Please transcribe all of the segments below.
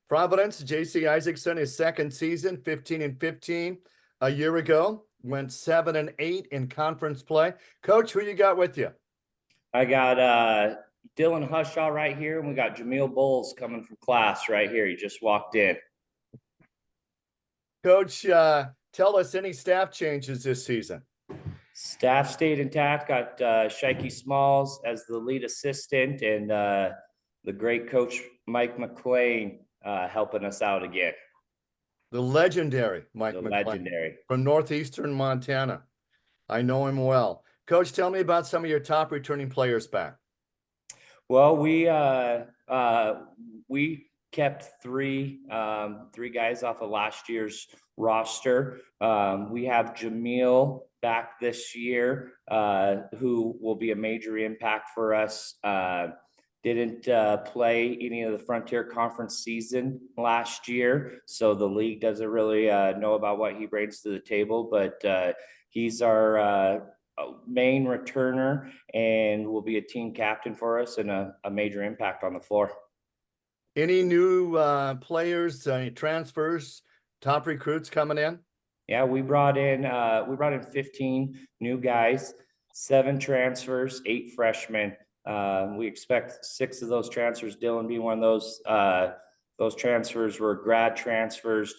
Providence, J.C. Isaacson, his second season, 15-15 a year ago, went 7-8 in conference play. Coach, who you got with you? I got Dylan Hushaw right here, and we got Jameel Bowles coming from class right here. He just walked in. Coach, tell us any staff changes this season. Staff stayed intact. Got Shikey Smalls as the lead assistant, and the great coach Mike McLean helping us out again. The legendary Mike McLean. Legendary. From northeastern Montana. I know him well. Coach, tell me about some of your top returning players back. Well, we kept three guys off of last year's roster. We have Jameel back this year, who will be a major impact for us. Didn't play any of the Frontier Conference season last year, so the league doesn't really know about what he brings to the table, but he's our main returner and will be a team captain for us and a major impact on the floor. Any new players, transfers, top recruits coming in? Yeah, we brought in 15 new guys, 7 transfers, 8 freshmen. We expect 6 of those transfers, Dylan being one of those transfers were grad transfers,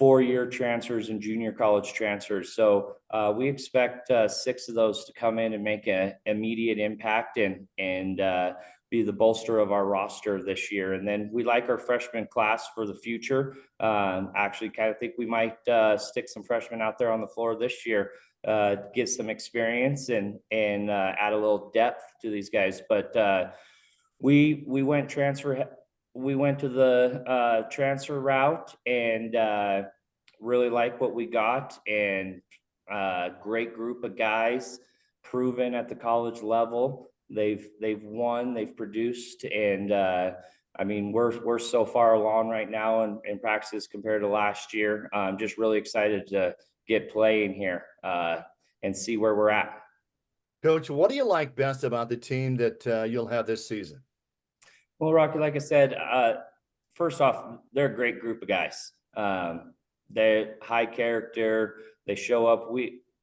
4-year transfers, and junior college transfers. So we expect 6 of those to come in and make an immediate impact and be the bolster of our roster this year. And then we like our freshman class for the future. Actually kind of think we might stick some freshmen out there on the floor this year, get some experience and add a little depth to these guys. But we went to the transfer route and really like what we got, and great group of guys, proven at the college level. They've won, they've produced, and I mean, we're so far along right now in practices compared to last year. I'm just really excited to get playing here and see where we're at. Coach, what do you like best about the team that you'll have this season? Well, Rocky, like I said, first off, they're a great group of guys. They're high character. They show up.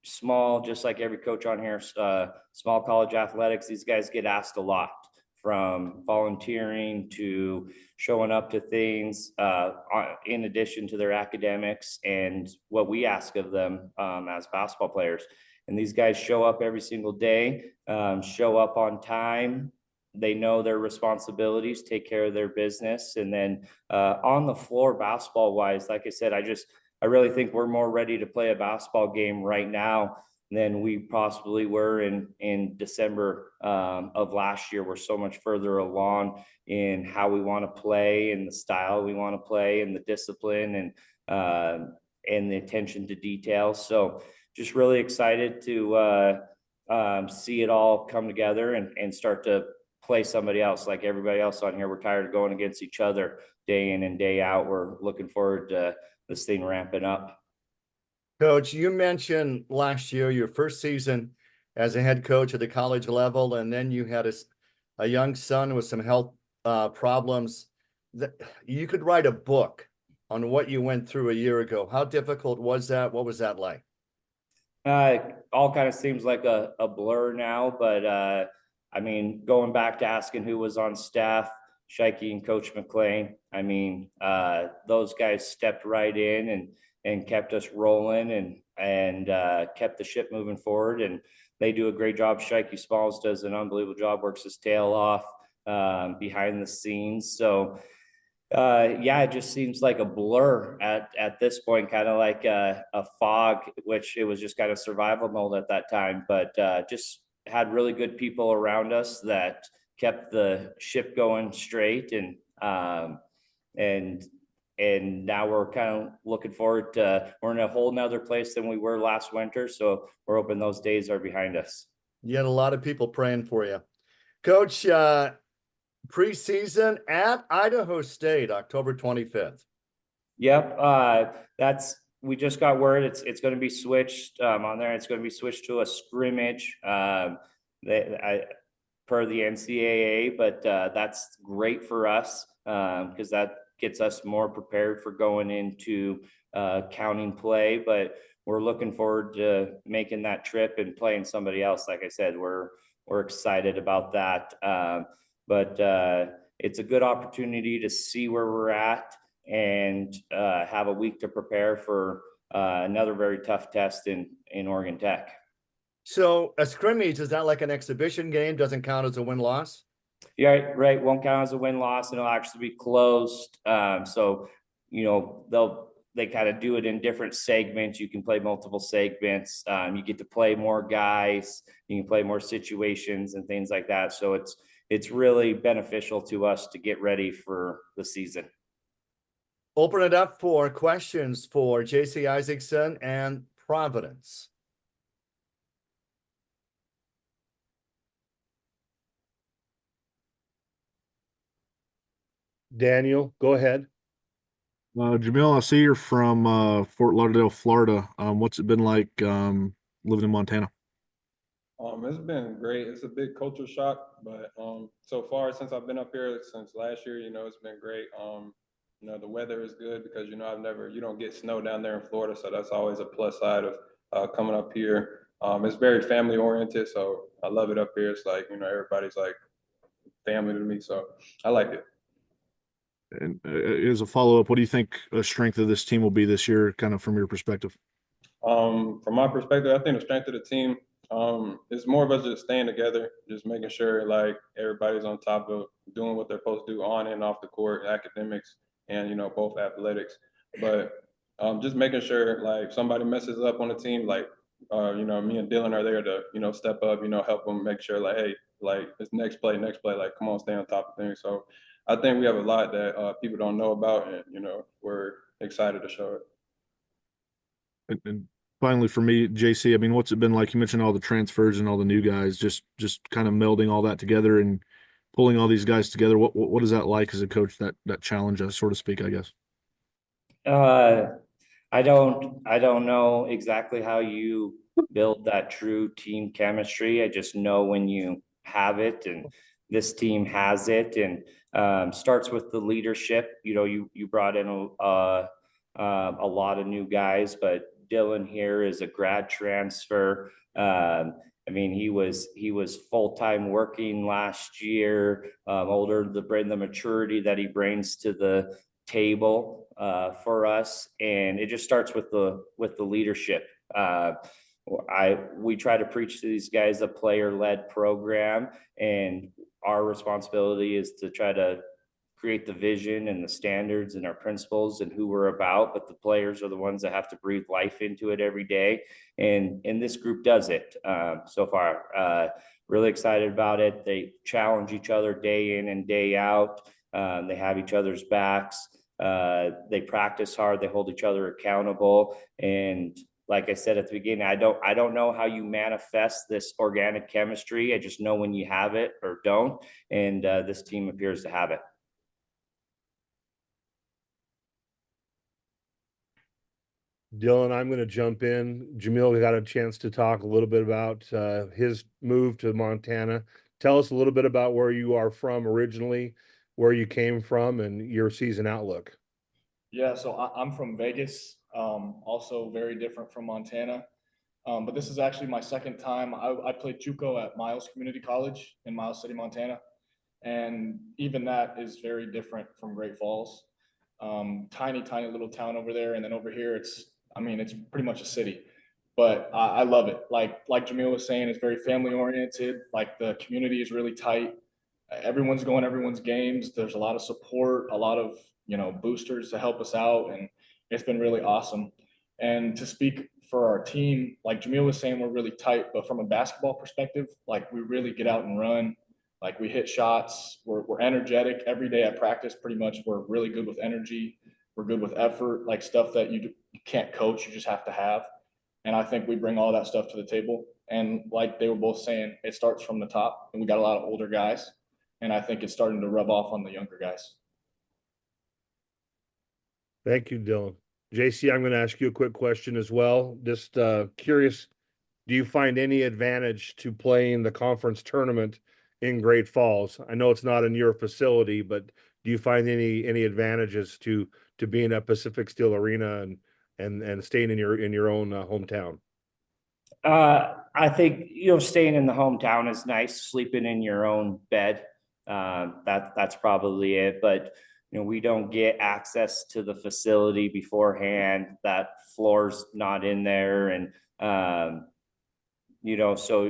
Small, just like every coach on here, small college athletics. These guys get asked a lot, from volunteering to showing up to things, in addition to their academics and what we ask of them as basketball players. And these guys show up every single day, show up on time. They know their responsibilities, take care of their business. And then on the floor, basketball wise, like I said, I really think we're more ready to play a basketball game right now than we possibly were in December of last year. We're so much further along in how we want to play and the style we want to play and the discipline and the attention to detail. So just really excited to see it all come together and start to play somebody else. Like everybody else on here, we're tired of going against each other day in and day out. We're looking forward to this thing ramping up. Coach, you mentioned last year, your first season as a head coach at the college level, and then you had a young son with some health problems. That you could write a book on what you went through a year ago. How difficult was that? What was that like? All kind of seems like a blur now, but I mean, going back to asking who was on staff, Shikey and Coach McLean, I mean, those guys stepped right in and kept us rolling and kept the ship moving forward. And they do a great job. Shikey Smalls does an unbelievable job, works his tail off behind the scenes. So yeah, it just seems like a blur at this point, kind of like a fog, which it was just kind of survival mode at that time. But just had really good people around us that kept the ship going straight, and now we're kind of looking forward to, we're in a whole nother place than we were last winter. So we're hoping those days are behind us. You had a lot of people praying for you. Coach, preseason at Idaho State, October 25th. Yep. We just got word it's going to be switched on there. It's going to be switched to a scrimmage. per the NCAA, but that's great for us because that gets us more prepared for going into counting play. But we're looking forward to making that trip and playing somebody else. Like I said, we're excited about that. But it's a good opportunity to see where we're at and have a week to prepare for another very tough test in Oregon Tech. So a scrimmage, is that like an exhibition game? Doesn't count as a win-loss? Yeah, right. Won't count as a win-loss, and it'll actually be closed. So, they kind of do it in different segments. You can play multiple segments. You get to play more guys. You can play more situations and things like that. So it's really beneficial to us to get ready for the season. Open it up for questions for JC Isaacson and Providence. Daniel, go ahead. Jamil, I see you're from Fort Lauderdale, Florida. What's it been like living in Montana? It's been great. It's a big culture shock, but so far since I've been up here since last year, it's been great. The weather is good because you don't get snow down there in Florida, so that's always a plus side of coming up here. It's very family oriented, so I love it up here. It's like everybody's like family to me, so I like it. And as a follow-up, what do you think a strength of this team will be this year, kind of from your perspective? From my perspective, I think the strength of the team is more of us just staying together, just making sure like everybody's on top of doing what they're supposed to do on and off the court, academics and both athletics. But just making sure like if somebody messes up on the team, like me and Dylan are there to step up, help them make sure like, hey, like it's next play, like come on, stay on top of things. So I think we have a lot that people don't know about, and we're excited to show it. And finally, for me, JC, I mean, what's it been like? You mentioned all the transfers and all the new guys, just kind of melding all that together and pulling all these guys together. What is that like as a coach? That challenge, so to speak, I guess. I don't know exactly how you build that true team chemistry. I just know when you have it, and this team has it, and starts with the leadership. You brought in a lot of new guys, but Dylan here is a grad transfer. I mean, he was full-time working last year, older to bring the maturity that he brings to the table for us. And it just starts with the leadership. We try to preach to these guys a player-led program, and our responsibility is to try to create the vision and the standards and our principles and who we're about, but the players are the ones that have to breathe life into it every day. And this group does it so far. Really excited about it. They challenge each other day in and day out. They have each other's backs. They practice hard. They hold each other accountable. And like I said at the beginning, I don't know how you manifest this organic chemistry. I just know when you have it or don't. And this team appears to have it. Dylan, I'm going to jump in. Jamil got a chance to talk a little bit about his move to Montana. Tell us a little bit about where you are from originally, where you came from, and your season outlook. Yeah, so I'm from Vegas, also very different from Montana. But this is actually my second time. I played JUCO at Miles Community College in Miles City, Montana. And even that is very different from Great Falls. Tiny little town over there. And then over here, it's pretty much a city. But I love it. Like Jamil was saying, it's very family oriented. Like the community is really tight. Everyone's going to everyone's games. There's a lot of support, a lot of boosters to help us out, and it's been really awesome. And to speak for our team, like Jamil was saying, we're really tight, but from a basketball perspective, like we really get out and run, like we hit shots, we're energetic every day at practice. Pretty much, we're really good with energy, we're good with effort, like stuff that you can't coach, you just have to have. And I think we bring all that stuff to the table. And like they were both saying, it starts from the top, and we got a lot of older guys, and I think it's starting to rub off on the younger guys. Thank you, Dylan. JC, I'm going to ask you a quick question as well. Just curious, do you find any advantage to playing the conference tournament in Great Falls. I know it's not in your facility, but do you find any advantages to being at Pacific Steel Arena and staying in your own hometown? I think, staying in the hometown is nice, sleeping in your own bed. That's probably it. But, we don't get access to the facility beforehand. That floor's not in there. And, so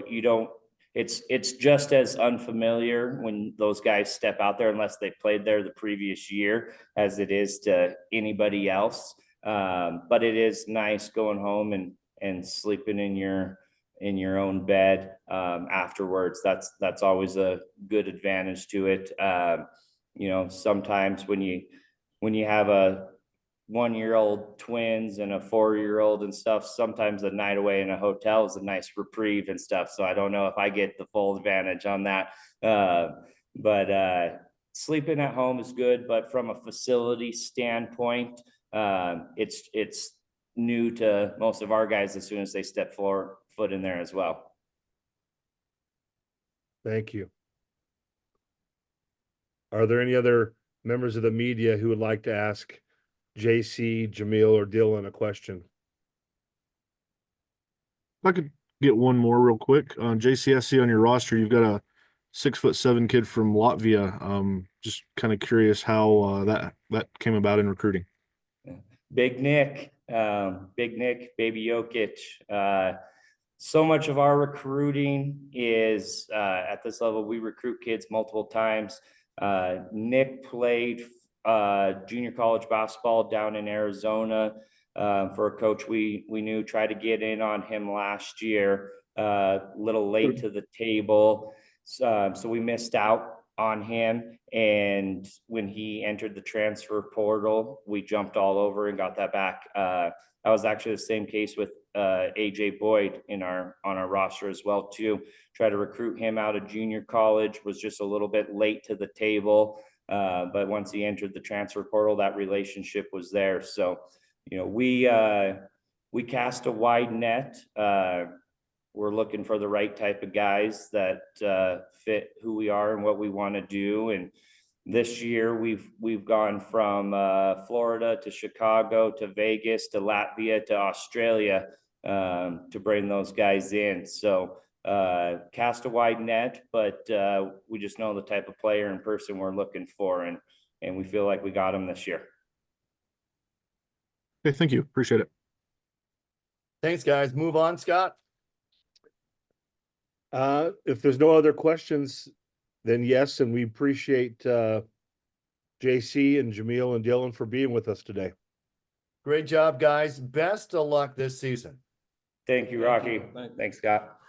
you don't, it's just as unfamiliar when those guys step out there, unless they played there the previous year, as it is to anybody else. But it is nice going home and sleeping in your own bed afterwards. That's always a good advantage to it. Sometimes when you have a 1-year-old twins and a 4-year-old and stuff, sometimes a night away in a hotel is a nice reprieve and stuff. So I don't know if I get the full advantage on that. But sleeping at home is good, but from a facility standpoint, it's new to most of our guys as soon as they step foot in there as well. Thank you. Are there any other members of the media who would like to ask JC, Jamil, or Dylan a question? If I could get one more real quick. JCSC on your roster, you've got a 6'7" kid from Latvia. Just kind of curious how that came about in recruiting. Big Nick, Baby Jokic. So much of our recruiting is at this level. We recruit kids multiple times. Nick played junior college basketball down in Arizona for a coach we knew. Tried to get in on him last year, a little late to the table, so we missed out on him. And when he entered the transfer portal, we jumped all over and got that back. That was actually the same case with AJ Boyd on our roster as well too. Try to recruit him out of junior college, was just a little bit late to the table. But once he entered the transfer portal, that relationship was there. So, we cast a wide net. We're looking for the right type of guys that fit who we are and what we want to do. And this year we've gone from Florida to Chicago to Vegas to Latvia to Australia to bring those guys in. So cast a wide net, but we just know the type of player and person we're looking for, and we feel like we got him this year. Okay, thank you. Appreciate it. Thanks, guys. Move on, Scott. If there's no other questions, then yes, and we appreciate JC and Jamil and Dylan for being with us today. Great job, guys. Best of luck this season. Thank you, Rocky. Thank you. Thanks, Scott.